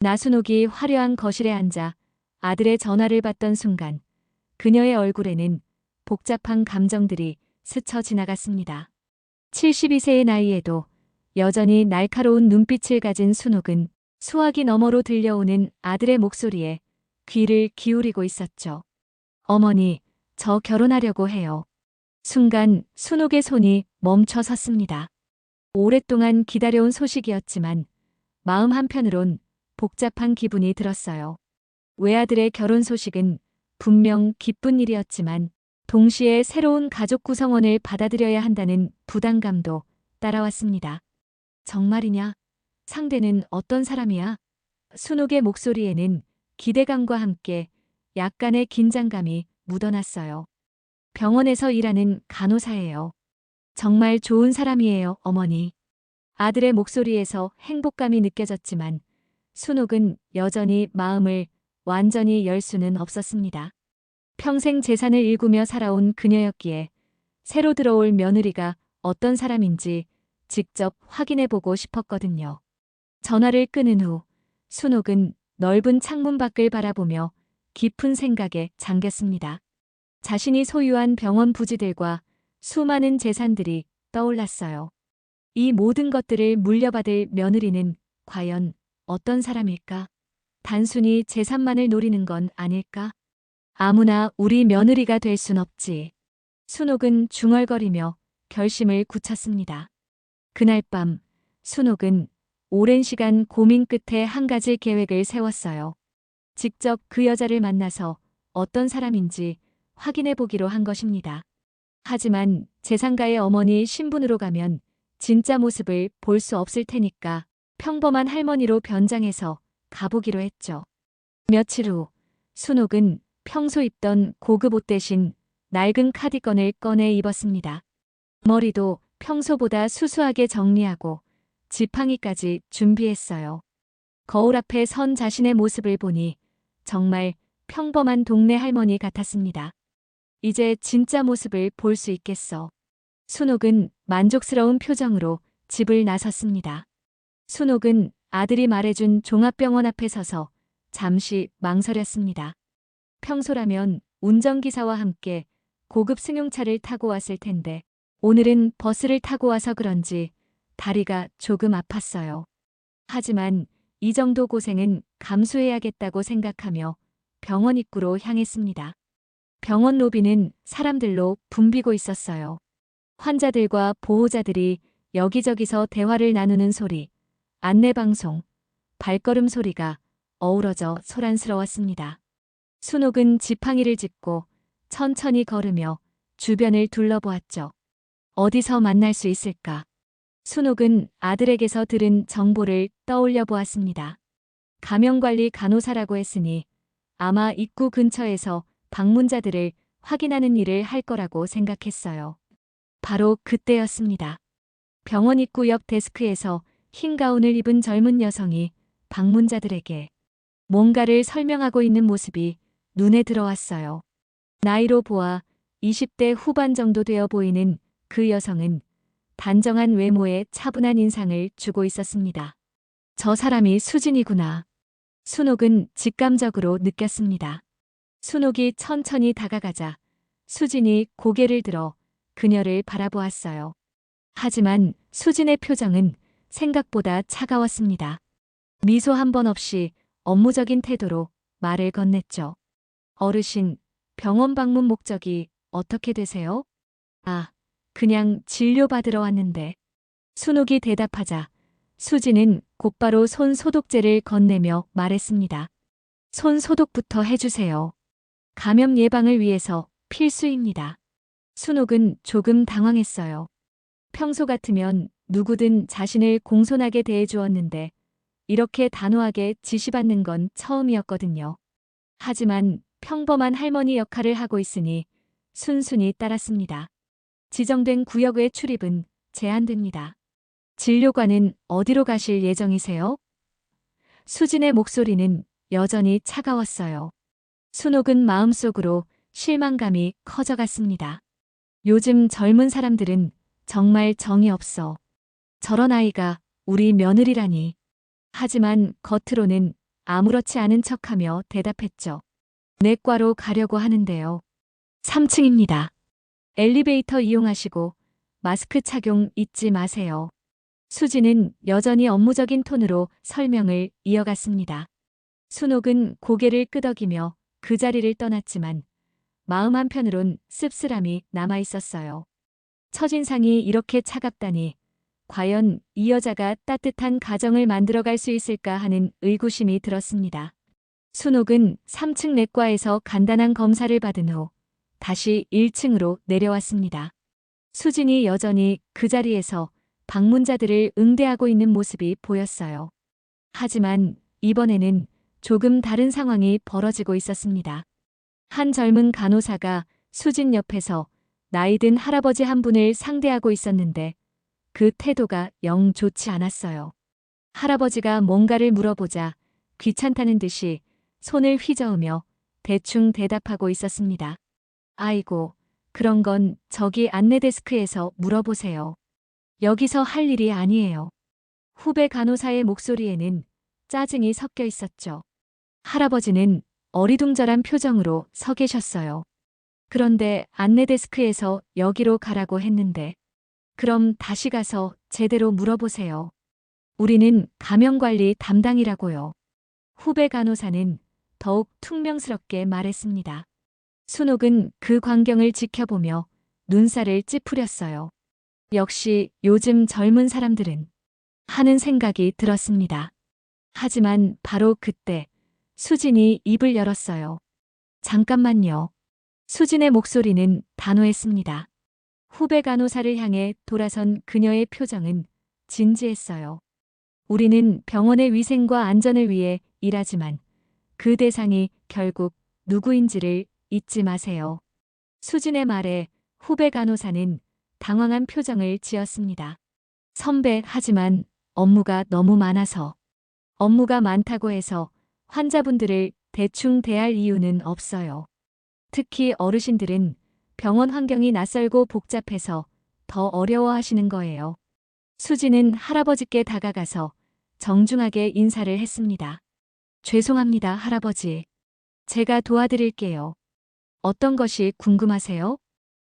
나순옥이 화려한 거실에 앉아 아들의 전화를 받던 순간 그녀의 얼굴에는 복잡한 감정들이 스쳐 지나갔습니다. 72세의 나이에도 여전히 날카로운 눈빛을 가진 순옥은 수화기 너머로 들려오는 아들의 목소리에 귀를 기울이고 있었죠. 어머니, 저 결혼하려고 해요. 순간 순옥의 손이 멈춰 섰습니다. 오랫동안 기다려온 소식이었지만 마음 한편으론 복잡한 기분이 들었어요. 외아들의 결혼 소식은 분명 기쁜 일이었지만 동시에 새로운 가족 구성원을 받아들여야 한다는 부담감도 따라왔습니다. 정말이냐? 상대는 어떤 사람이야? 순옥의 목소리에는 기대감과 함께 약간의 긴장감이 묻어났어요. 병원에서 일하는 간호사예요. 정말 좋은 사람이에요, 어머니. 아들의 목소리에서 행복감이 느껴졌지만 순옥은 여전히 마음을 완전히 열 수는 없었습니다. 평생 재산을 일구며 살아온 그녀였기에 새로 들어올 며느리가 어떤 사람인지 직접 확인해보고 싶었거든요. 전화를 끊은 후 순옥은 넓은 창문 밖을 바라보며 깊은 생각에 잠겼습니다. 자신이 소유한 병원 부지들과 수많은 재산들이 떠올랐어요. 이 모든 것들을 물려받을 며느리는 과연 어떤 사람일까? 단순히 재산만을 노리는 건 아닐까? 아무나 우리 며느리가 될 순 없지. 순옥은 중얼거리며 결심을 굳혔습니다. 그날 밤 순옥은 오랜 시간 고민 끝에 한 가지 계획을 세웠어요. 직접 그 여자를 만나서 어떤 사람인지 확인해 보기로 한 것입니다. 하지만 재산가의 어머니 신분으로 가면 진짜 모습을 볼 수 없을 테니까 평범한 할머니로 변장해서 가보기로 했죠. 며칠 후 순옥은 평소 입던 고급 옷 대신 낡은 카디건을 꺼내 입었습니다. 머리도 평소보다 수수하게 정리하고 지팡이까지 준비했어요. 거울 앞에 선 자신의 모습을 보니 정말 평범한 동네 할머니 같았습니다. 이제 진짜 모습을 볼 수 있겠어. 순옥은 만족스러운 표정으로 집을 나섰습니다. 순옥은 아들이 말해준 종합병원 앞에 서서 잠시 망설였습니다. 평소라면 운전기사와 함께 고급 승용차를 타고 왔을 텐데 오늘은 버스를 타고 와서 그런지 다리가 조금 아팠어요. 하지만 이 정도 고생은 감수해야겠다고 생각하며 병원 입구로 향했습니다. 병원 로비는 사람들로 붐비고 있었어요. 환자들과 보호자들이 여기저기서 대화를 나누는 소리, 안내방송, 발걸음 소리가 어우러져 소란스러웠습니다. 순옥은 지팡이를 짚고 천천히 걸으며 주변을 둘러보았죠. 어디서 만날 수 있을까? 순옥은 아들에게서 들은 정보를 떠올려 보았습니다. 감염관리 간호사라고 했으니 아마 입구 근처에서 방문자들을 확인하는 일을 할 거라고 생각했어요. 바로 그때였습니다. 병원 입구 옆 데스크에서 흰 가운을 입은 젊은 여성이 방문자들에게 뭔가를 설명하고 있는 모습이 눈에 들어왔어요. 나이로 보아 20대 후반 정도 되어 보이는 그 여성은 단정한 외모에 차분한 인상을 주고 있었습니다. 저 사람이 수진이구나. 순옥은 직감적으로 느꼈습니다. 순옥이 천천히 다가가자 수진이 고개를 들어 그녀를 바라보았어요. 하지만 수진의 표정은 생각보다 차가웠습니다. 미소 한 번 없이 업무적인 태도로 말을 건넸죠. 어르신, 병원 방문 목적이 어떻게 되세요? 아, 그냥 진료받으러 왔는데. 순옥이 대답하자 수진은 곧바로 손 소독제를 건네며 말했습니다. 손 소독부터 해주세요. 감염 예방을 위해서 필수입니다. 순옥은 조금 당황했어요. 평소 같으면 누구든 자신을 공손하게 대해주었는데 이렇게 단호하게 지시받는 건 처음이었거든요. 하지만 평범한 할머니 역할을 하고 있으니 순순히 따랐습니다. 지정된 구역의 출입은 제한됩니다. 진료관은 어디로 가실 예정이세요? 수진의 목소리는 여전히 차가웠어요. 순옥은 마음속으로 실망감이 커져갔습니다. 요즘 젊은 사람들은 정말 정이 없어. 저런 아이가 우리 며느리라니. 하지만 겉으로는 아무렇지 않은 척하며 대답했죠. 내과로 가려고 하는데요. 3층입니다. 엘리베이터 이용하시고 마스크 착용 잊지 마세요. 수지는 여전히 업무적인 톤으로 설명을 이어갔습니다. 순옥은 고개를 끄덕이며 그 자리를 떠났지만 마음 한편으론 씁쓸함이 남아 있었어요. 첫인상이 이렇게 차갑다니 과연 이 여자가 따뜻한 가정을 만들어갈 수 있을까 하는 의구심이 들었습니다. 순옥은 3층 내과에서 간단한 검사를 받은 후 다시 1층으로 내려왔습니다. 수진이 여전히 그 자리에서 방문자들을 응대하고 있는 모습이 보였어요. 하지만 이번에는 조금 다른 상황이 벌어지고 있었습니다. 한 젊은 간호사가 수진 옆에서 나이 든 할아버지 한 분을 상대하고 있었는데 그 태도가 영 좋지 않았어요. 할아버지가 뭔가를 물어보자 귀찮다는 듯이 손을 휘저으며 대충 대답하고 있었습니다. 아이고, 그런 건 저기 안내 데스크에서 물어보세요. 여기서 할 일이 아니에요. 후배 간호사의 목소리에는 짜증이 섞여 있었죠. 할아버지는 어리둥절한 표정으로 서 계셨어요. 그런데 안내 데스크에서 여기로 가라고 했는데, 그럼 다시 가서 제대로 물어보세요. 우리는 감염관리 담당이라고요. 후배 간호사는 더욱 퉁명스럽게 말했습니다. 순옥은 그 광경을 지켜보며 눈살을 찌푸렸어요. 역시 요즘 젊은 사람들은 하는 생각이 들었습니다. 하지만 바로 그때 수진이 입을 열었어요. 잠깐만요. 수진의 목소리는 단호했습니다. 후배 간호사를 향해 돌아선 그녀의 표정은 진지했어요. 우리는 병원의 위생과 안전을 위해 일하지만 그 대상이 결국 누구인지를 잊지 마세요. 수진의 말에 후배 간호사는 당황한 표정을 지었습니다. 선배, 하지만 업무가 너무 많아서. 업무가 많다고 해서 환자분들을 대충 대할 이유는 없어요. 특히 어르신들은 병원 환경이 낯설고 복잡해서 더 어려워하시는 거예요. 수지는 할아버지께 다가가서 정중하게 인사를 했습니다. 죄송합니다, 할아버지. 제가 도와드릴게요. 어떤 것이 궁금하세요?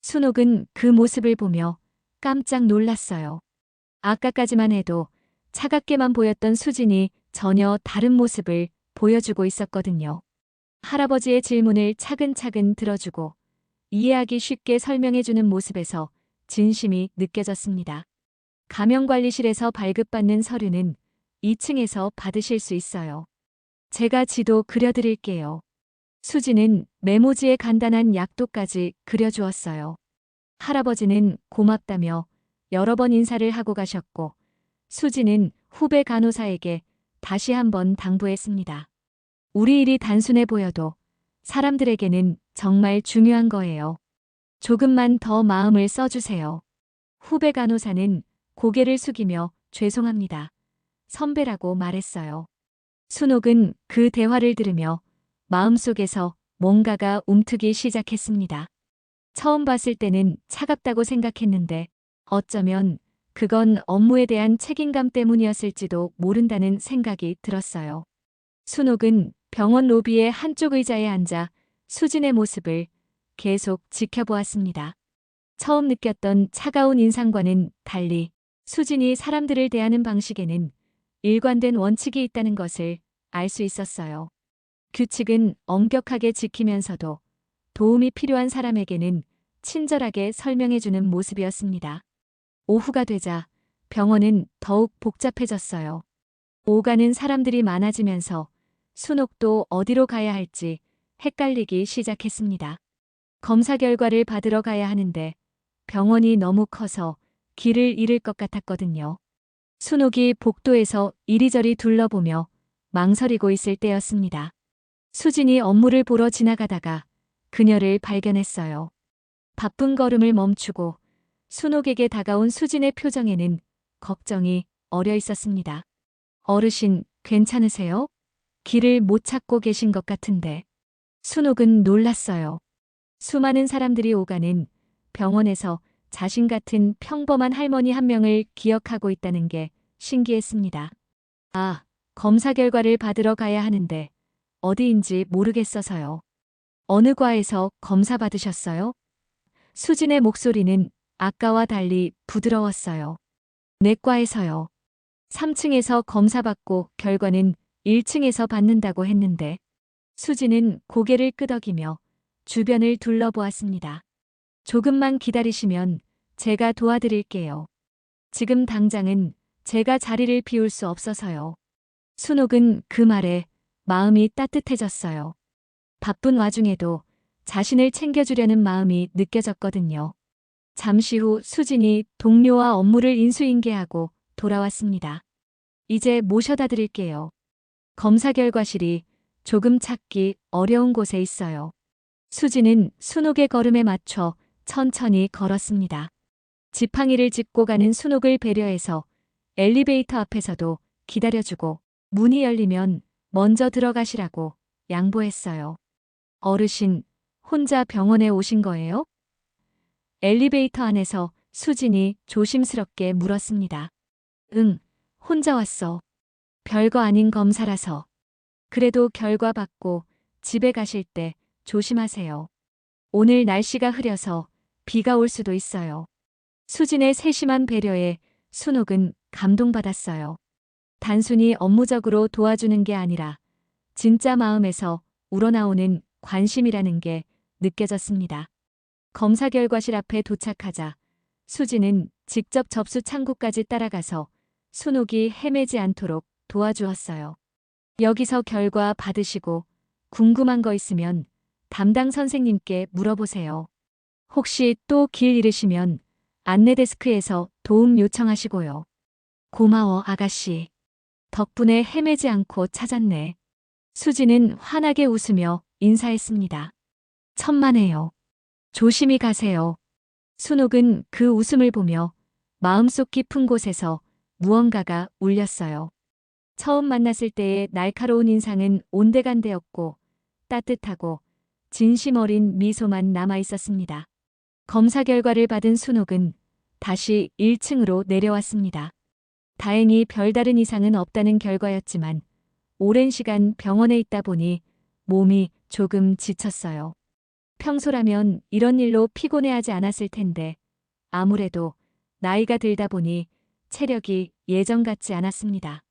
순옥은 그 모습을 보며 깜짝 놀랐어요. 아까까지만 해도 차갑게만 보였던 수진이 전혀 다른 모습을 보여주고 있었거든요. 할아버지의 질문을 차근차근 들어주고 이해하기 쉽게 설명해주는 모습에서 진심이 느껴졌습니다. 감염관리실에서 발급받는 서류는 2층에서 받으실 수 있어요. 제가 지도 그려드릴게요. 수지는 메모지에 간단한 약도까지 그려주었어요. 할아버지는 고맙다며 여러 번 인사를 하고 가셨고 수지는 후배 간호사에게 다시 한번 당부했습니다. 우리 일이 단순해 보여도 사람들에게는 정말 중요한 거예요. 조금만 더 마음을 써주세요. 후배 간호사는 고개를 숙이며 죄송합니다. 선배라고 말했어요. 순옥은 그 대화를 들으며 마음속에서 뭔가가 움트기 시작했습니다. 처음 봤을 때는 차갑다고 생각했는데 어쩌면 그건 업무에 대한 책임감 때문이었을지도 모른다는 생각이 들었어요. 순옥은 병원 로비의 한쪽 의자에 앉아 수진의 모습을 계속 지켜보았습니다. 처음 느꼈던 차가운 인상과는 달리 수진이 사람들을 대하는 방식에는 일관된 원칙이 있다는 것을 알 수 있었어요. 규칙은 엄격하게 지키면서도 도움이 필요한 사람에게는 친절하게 설명해주는 모습이었습니다. 오후가 되자 병원은 더욱 복잡해졌어요. 오가는 사람들이 많아지면서 순옥도 어디로 가야 할지 헷갈리기 시작했습니다. 검사 결과를 받으러 가야 하는데 병원이 너무 커서 길을 잃을 것 같았거든요. 순옥이 복도에서 이리저리 둘러보며 망설이고 있을 때였습니다. 수진이 업무를 보러 지나가다가 그녀를 발견했어요. 바쁜 걸음을 멈추고 순옥에게 다가온 수진의 표정에는 걱정이 어려 있었습니다. 어르신, 괜찮으세요? 길을 못 찾고 계신 것 같은데. 순옥은 놀랐어요. 수많은 사람들이 오가는 병원에서 자신 같은 평범한 할머니 한 명을 기억하고 있다는 게 신기했습니다. 아, 검사 결과를 받으러 가야 하는데 어디인지 모르겠어서요. 어느 과에서 검사 받으셨어요? 수진의 목소리는 아까와 달리 부드러웠어요. 내과에서요. 3층에서 검사 받고 결과는 1층에서 받는다고 했는데 수진은 고개를 끄덕이며 주변을 둘러보았습니다. 조금만 기다리시면 제가 도와드릴게요. 지금 당장은 제가 자리를 비울 수 없어서요. 순옥은 그 말에 마음이 따뜻해졌어요. 바쁜 와중에도 자신을 챙겨주려는 마음이 느껴졌거든요. 잠시 후 수진이 동료와 업무를 인수인계하고 돌아왔습니다. 이제 모셔다 드릴게요. 검사 결과실이 조금 찾기 어려운 곳에 있어요. 수진은 순옥의 걸음에 맞춰 천천히 걸었습니다. 지팡이를 짚고 가는 순옥을 배려해서 엘리베이터 앞에서도 기다려주고 문이 열리면 먼저 들어가시라고 양보했어요. 어르신, 혼자 병원에 오신 거예요? 엘리베이터 안에서 수진이 조심스럽게 물었습니다. 응, 혼자 왔어. 별거 아닌 검사라서. 그래도 결과 받고 집에 가실 때 조심하세요. 오늘 날씨가 흐려서 비가 올 수도 있어요. 수진의 세심한 배려에 순옥은 감동받았어요. 단순히 업무적으로 도와주는 게 아니라 진짜 마음에서 우러나오는 관심이라는 게 느껴졌습니다. 검사 결과실 앞에 도착하자 수진은 직접 접수 창구까지 따라가서 순옥이 헤매지 않도록 도와주었어요. 여기서 결과 받으시고 궁금한 거 있으면 담당 선생님께 물어보세요. 혹시 또 길 잃으시면 안내 데스크에서 도움 요청하시고요. 고마워, 아가씨. 덕분에 헤매지 않고 찾았네. 수지는 환하게 웃으며 인사했습니다. 천만에요. 조심히 가세요. 순옥은 그 웃음을 보며 마음속 깊은 곳에서 무언가가 울렸어요. 처음 만났을 때의 날카로운 인상은 온데간데였고 따뜻하고 진심 어린 미소만 남아 있었습니다. 검사 결과를 받은 순옥은 다시 1층으로 내려왔습니다. 다행히 별다른 이상은 없다는 결과였지만 오랜 시간 병원에 있다 보니 몸이 조금 지쳤어요. 평소라면 이런 일로 피곤해하지 않았을 텐데 아무래도 나이가 들다 보니 체력이 예전 같지 않았습니다.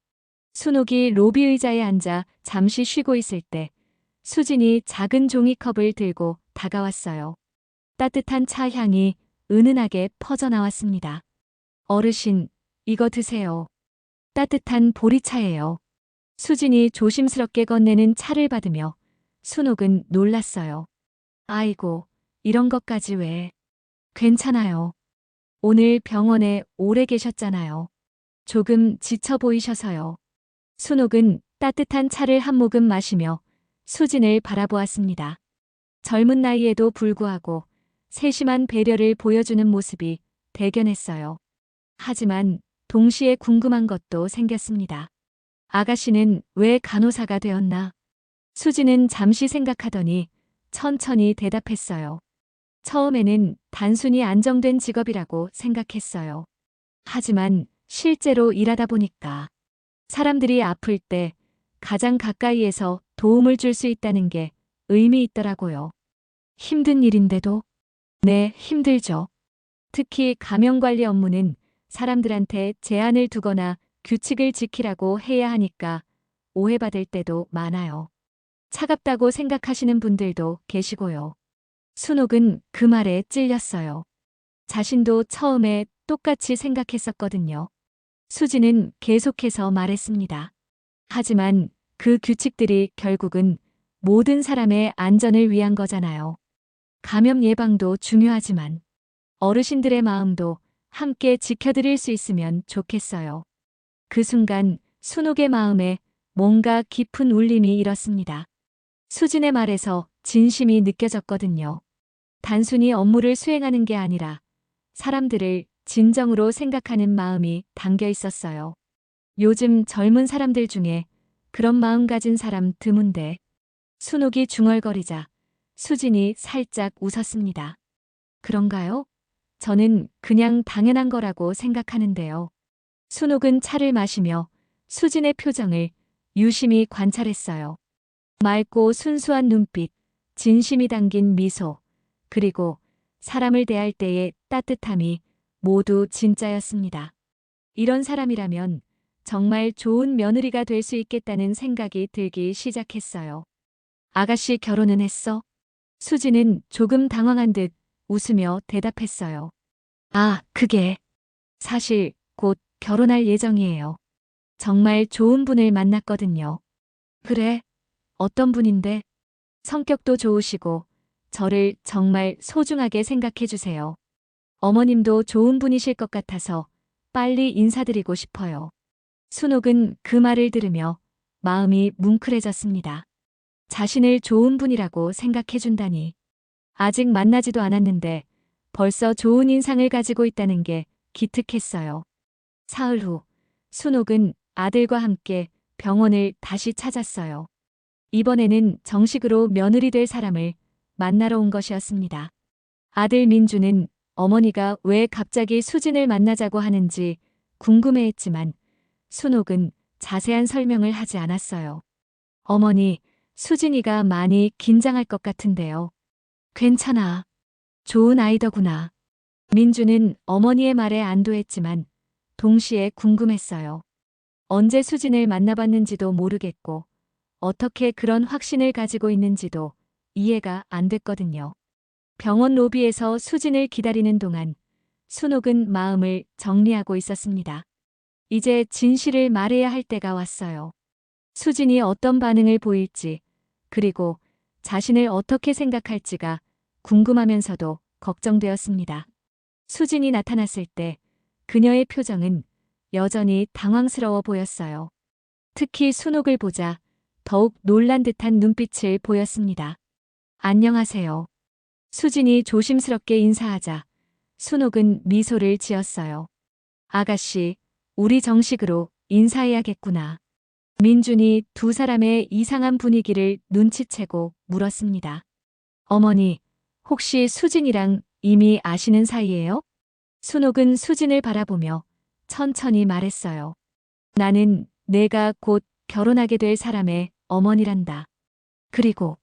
순옥이 로비 의자에 앉아 잠시 쉬고 있을 때 수진이 작은 종이컵을 들고 다가왔어요. 따뜻한 차 향이 은은하게 퍼져나왔습니다. 어르신, 이거 드세요. 따뜻한 보리차예요. 수진이 조심스럽게 건네는 차를 받으며 순옥은 놀랐어요. 아이고, 이런 것까지 왜. 괜찮아요. 오늘 병원에 오래 계셨잖아요. 조금 지쳐 보이셔서요. 순옥은 따뜻한 차를 한 모금 마시며 수진을 바라보았습니다. 젊은 나이에도 불구하고 세심한 배려를 보여주는 모습이 대견했어요. 하지만 동시에 궁금한 것도 생겼습니다. 아가씨는 왜 간호사가 되었나? 수진은 잠시 생각하더니 천천히 대답했어요. 처음에는 단순히 안정된 직업이라고 생각했어요. 하지만 실제로 일하다 보니까 사람들이 아플 때 가장 가까이에서 도움을 줄 수 있다는 게 의미 있더라고요. 힘든 일인데도? 네, 힘들죠. 특히 감염관리 업무는 사람들한테 제한을 두거나 규칙을 지키라고 해야 하니까 오해받을 때도 많아요. 차갑다고 생각하시는 분들도 계시고요. 순옥은 그 말에 찔렸어요. 자신도 처음에 똑같이 생각했었거든요. 수지는 계속해서 말했습니다. 하지만 그 규칙들이 결국은 모든 사람의 안전을 위한 거잖아요. 감염 예방도 중요하지만 어르신들의 마음도 함께 지켜드릴 수 있으면 좋겠어요. 그 순간 순옥의 마음에 뭔가 깊은 울림이 일었습니다. 수진의 말에서 진심이 느껴졌거든요. 단순히 업무를 수행하는 게 아니라 사람들을 진정으로 생각하는 마음이 담겨 있었어요. 요즘 젊은 사람들 중에 그런 마음 가진 사람 드문데 순옥이 중얼거리자 수진이 살짝 웃었습니다. 그런가요? 저는 그냥 당연한 거라고 생각하는데요. 순옥은 차를 마시며 수진의 표정을 유심히 관찰했어요. 맑고 순수한 눈빛, 진심이 담긴 미소, 그리고 사람을 대할 때의 따뜻함이 모두 진짜였습니다. 이런 사람이라면 정말 좋은 며느리가 될 수 있겠다는 생각이 들기 시작했어요. 아가씨 결혼은 했어? 수지는 조금 당황한 듯 웃으며 대답했어요. 아, 그게 사실 곧 결혼할 예정이에요. 정말 좋은 분을 만났거든요. 그래? 어떤 분인데? 성격도 좋으시고 저를 정말 소중하게 생각해 주세요. 어머님도 좋은 분이실 것 같아서 빨리 인사드리고 싶어요. 순옥은 그 말을 들으며 마음이 뭉클해졌습니다. 자신을 좋은 분이라고 생각해 준다니. 아직 만나지도 않았는데 벌써 좋은 인상을 가지고 있다는 게 기특했어요. 사흘 후, 순옥은 아들과 함께 병원을 다시 찾았어요. 이번에는 정식으로 며느리 될 사람을 만나러 온 것이었습니다. 아들 민주는 어머니가 왜 갑자기 수진을 만나자고 하는지 궁금해했지만 순옥은 자세한 설명을 하지 않았어요. 어머니, 수진이가 많이 긴장할 것 같은데요. 괜찮아. 좋은 아이더구나. 민주는 어머니의 말에 안도했지만 동시에 궁금했어요. 언제 수진을 만나봤는지도 모르겠고 어떻게 그런 확신을 가지고 있는지도 이해가 안 됐거든요. 병원 로비에서 수진을 기다리는 동안 순옥은 마음을 정리하고 있었습니다. 이제 진실을 말해야 할 때가 왔어요. 수진이 어떤 반응을 보일지, 그리고 자신을 어떻게 생각할지가 궁금하면서도 걱정되었습니다. 수진이 나타났을 때 그녀의 표정은 여전히 당황스러워 보였어요. 특히 순옥을 보자 더욱 놀란 듯한 눈빛을 보였습니다. 안녕하세요. 수진이 조심스럽게 인사하자 순옥은 미소를 지었어요. 아가씨, 우리 정식으로 인사해야겠구나. 민준이 두 사람의 이상한 분위기를 눈치채고 물었습니다. 어머니, 혹시 수진이랑 이미 아시는 사이예요? 순옥은 수진을 바라보며 천천히 말했어요. 나는 내가 곧 결혼하게 될 사람의 어머니란다. 그리고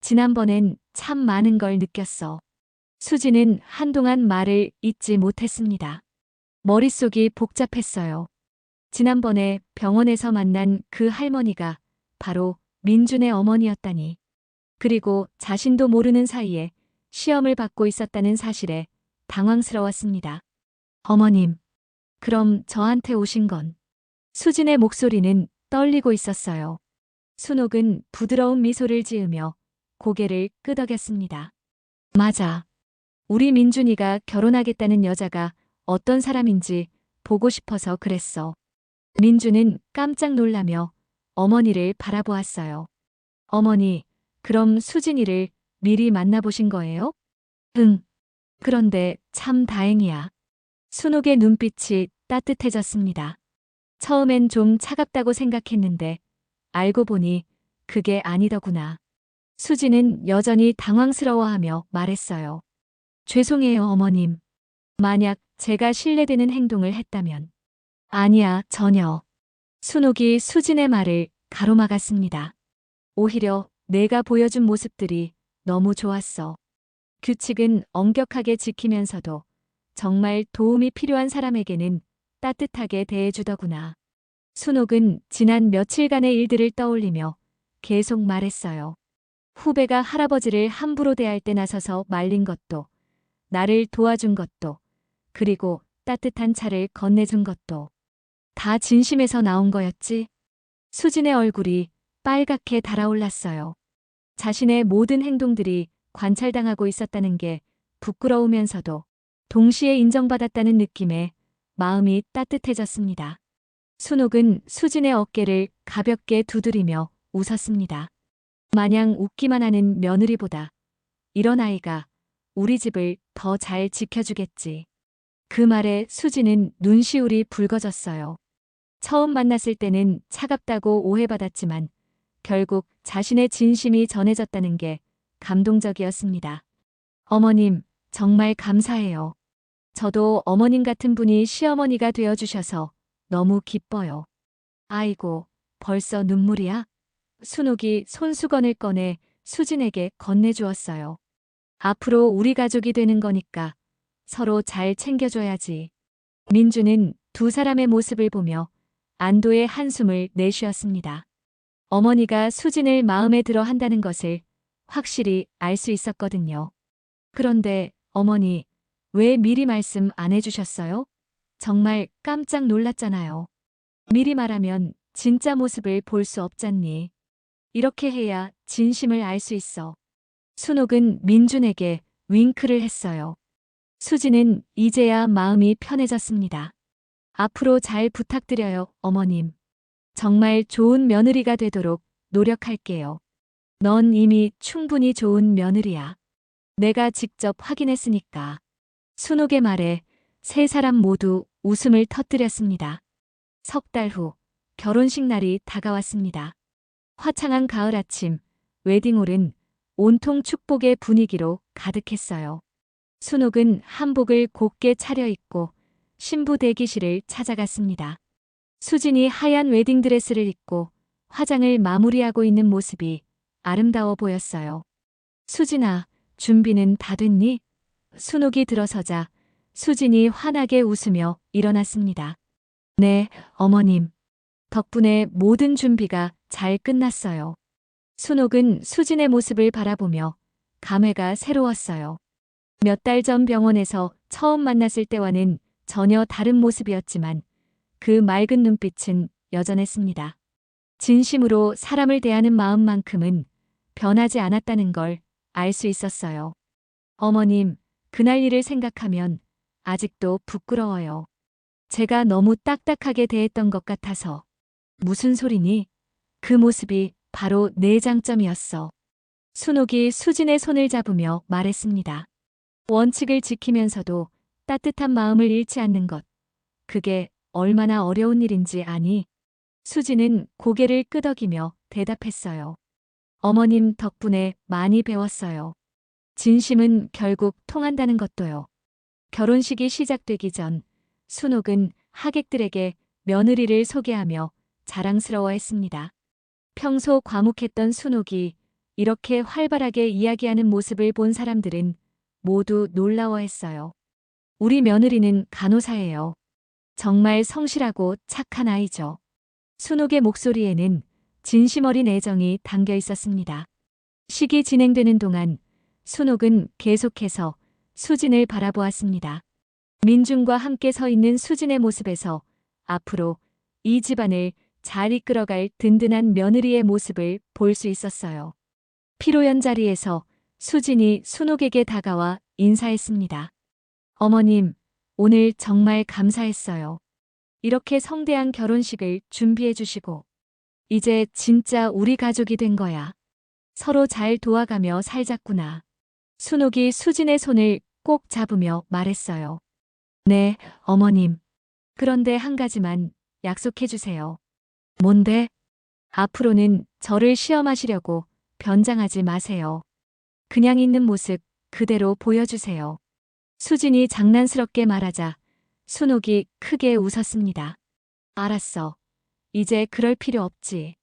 지난번엔 참 많은 걸 느꼈어. 수진은 한동안 말을 잇지 못했습니다. 머릿속이 복잡했어요. 지난번에 병원에서 만난 그 할머니가 바로 민준의 어머니였다니. 그리고 자신도 모르는 사이에 시험을 받고 있었다는 사실에 당황스러웠습니다. 어머님, 그럼 저한테 오신 건? 수진의 목소리는 떨리고 있었어요. 순옥은 부드러운 미소를 지으며 고개를 끄덕였습니다. 맞아. 우리 민준이가 결혼하겠다는 여자가 어떤 사람인지 보고 싶어서 그랬어. 민주는 깜짝 놀라며 어머니를 바라보았어요. 어머니, 그럼 수진이를 미리 만나보신 거예요? 응. 그런데 참 다행이야. 순옥의 눈빛이 따뜻해졌습니다. 처음엔 좀 차갑다고 생각했는데 알고 보니 그게 아니더구나. 수진은 여전히 당황스러워하며 말했어요. 죄송해요, 어머님. 만약 제가 신뢰되는 행동을 했다면. 아니야, 전혀. 순옥이 수진의 말을 가로막았습니다. 오히려 내가 보여준 모습들이 너무 좋았어. 규칙은 엄격하게 지키면서도 정말 도움이 필요한 사람에게는 따뜻하게 대해주더구나. 순옥은 지난 며칠간의 일들을 떠올리며 계속 말했어요. 후배가 할아버지를 함부로 대할 때 나서서 말린 것도, 나를 도와준 것도, 그리고 따뜻한 차를 건네준 것도 다 진심에서 나온 거였지? 수진의 얼굴이 빨갛게 달아올랐어요. 자신의 모든 행동들이 관찰당하고 있었다는 게 부끄러우면서도 동시에 인정받았다는 느낌에 마음이 따뜻해졌습니다. 순옥은 수진의 어깨를 가볍게 두드리며 웃었습니다. 마냥 웃기만 하는 며느리보다 이런 아이가 우리 집을 더 잘 지켜주겠지. 그 말에 수진은 눈시울이 붉어졌어요. 처음 만났을 때는 차갑다고 오해받았지만 결국 자신의 진심이 전해졌다는 게 감동적이었습니다. 어머님, 정말 감사해요. 저도 어머님 같은 분이 시어머니가 되어주셔서 너무 기뻐요. 아이고, 벌써 눈물이야? 순옥이 손수건을 꺼내 수진에게 건네주었어요. 앞으로 우리 가족이 되는 거니까 서로 잘 챙겨줘야지. 민주는 두 사람의 모습을 보며 안도의 한숨을 내쉬었습니다. 어머니가 수진을 마음에 들어 한다는 것을 확실히 알 수 있었거든요. 그런데 어머니, 왜 미리 말씀 안 해주셨어요? 정말 깜짝 놀랐잖아요. 미리 말하면 진짜 모습을 볼 수 없잖니. 이렇게 해야 진심을 알 수 있어. 순옥은 민준에게 윙크를 했어요. 수진은 이제야 마음이 편해졌습니다. 앞으로 잘 부탁드려요, 어머님. 정말 좋은 며느리가 되도록 노력할게요. 넌 이미 충분히 좋은 며느리야. 내가 직접 확인했으니까. 순옥의 말에 세 사람 모두 웃음을 터뜨렸습니다. 석 달 후 결혼식 날이 다가왔습니다. 화창한 가을 아침, 웨딩홀은 온통 축복의 분위기로 가득했어요. 순옥은 한복을 곱게 차려입고 신부 대기실을 찾아갔습니다. 수진이 하얀 웨딩드레스를 입고 화장을 마무리하고 있는 모습이 아름다워 보였어요. 수진아, 준비는 다 됐니? 순옥이 들어서자 수진이 환하게 웃으며 일어났습니다. 네, 어머님. 덕분에 모든 준비가 잘 끝났어요. 순옥은 수진의 모습을 바라보며 감회가 새로웠어요. 몇 달 전 병원에서 처음 만났을 때와는 전혀 다른 모습이었지만 그 맑은 눈빛은 여전했습니다. 진심으로 사람을 대하는 마음만큼은 변하지 않았다는 걸 알 수 있었어요. 어머님, 그날 일을 생각하면 아직도 부끄러워요. 제가 너무 딱딱하게 대했던 것 같아서. 무슨 소리니? 그 모습이 바로 내 장점이었어. 순옥이 수진의 손을 잡으며 말했습니다. 원칙을 지키면서도 따뜻한 마음을 잃지 않는 것. 그게 얼마나 어려운 일인지 아니? 수진은 고개를 끄덕이며 대답했어요. 어머님 덕분에 많이 배웠어요. 진심은 결국 통한다는 것도요. 결혼식이 시작되기 전 순옥은 하객들에게 며느리를 소개하며 자랑스러워했습니다. 평소 과묵했던 순옥이 이렇게 활발하게 이야기하는 모습을 본 사람들은 모두 놀라워했어요. 우리 며느리는 간호사예요. 정말 성실하고 착한 아이죠. 순옥의 목소리에는 진심 어린 애정이 담겨 있었습니다. 식이 진행되는 동안 순옥은 계속해서 수진을 바라보았습니다. 민준과 함께 서 있는 수진의 모습에서 앞으로 이 집안을 잘 이끌어갈 든든한 며느리의 모습을 볼 수 있었어요. 피로연 자리에서 수진이 순옥에게 다가와 인사했습니다. 어머님, 오늘 정말 감사했어요. 이렇게 성대한 결혼식을 준비해 주시고 이제 진짜 우리 가족이 된 거야. 서로 잘 도와가며 살자꾸나. 순옥이 수진의 손을 꼭 잡으며 말했어요. 네, 어머님. 그런데 한 가지만 약속해 주세요. 뭔데? 앞으로는 저를 시험하시려고 변장하지 마세요. 그냥 있는 모습 그대로 보여주세요. 수진이 장난스럽게 말하자 순옥이 크게 웃었습니다. 알았어. 이제 그럴 필요 없지.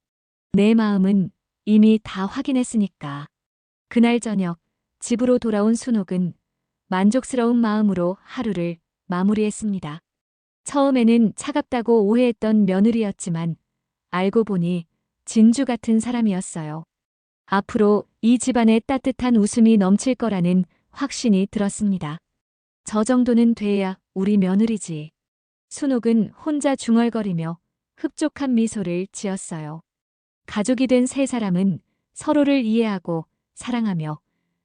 내 마음은 이미 다 확인했으니까. 그날 저녁 집으로 돌아온 순옥은 만족스러운 마음으로 하루를 마무리했습니다. 처음에는 차갑다고 오해했던 며느리였지만 알고 보니 진주 같은 사람이었어요. 앞으로 이 집안에 따뜻한 웃음이 넘칠 거라는 확신이 들었습니다. 저 정도는 돼야 우리 며느리지. 순옥은 혼자 중얼거리며 흡족한 미소를 지었어요. 가족이 된 세 사람은 서로를 이해하고 사랑하며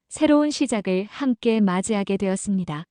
새로운 시작을 함께 맞이하게 되었습니다.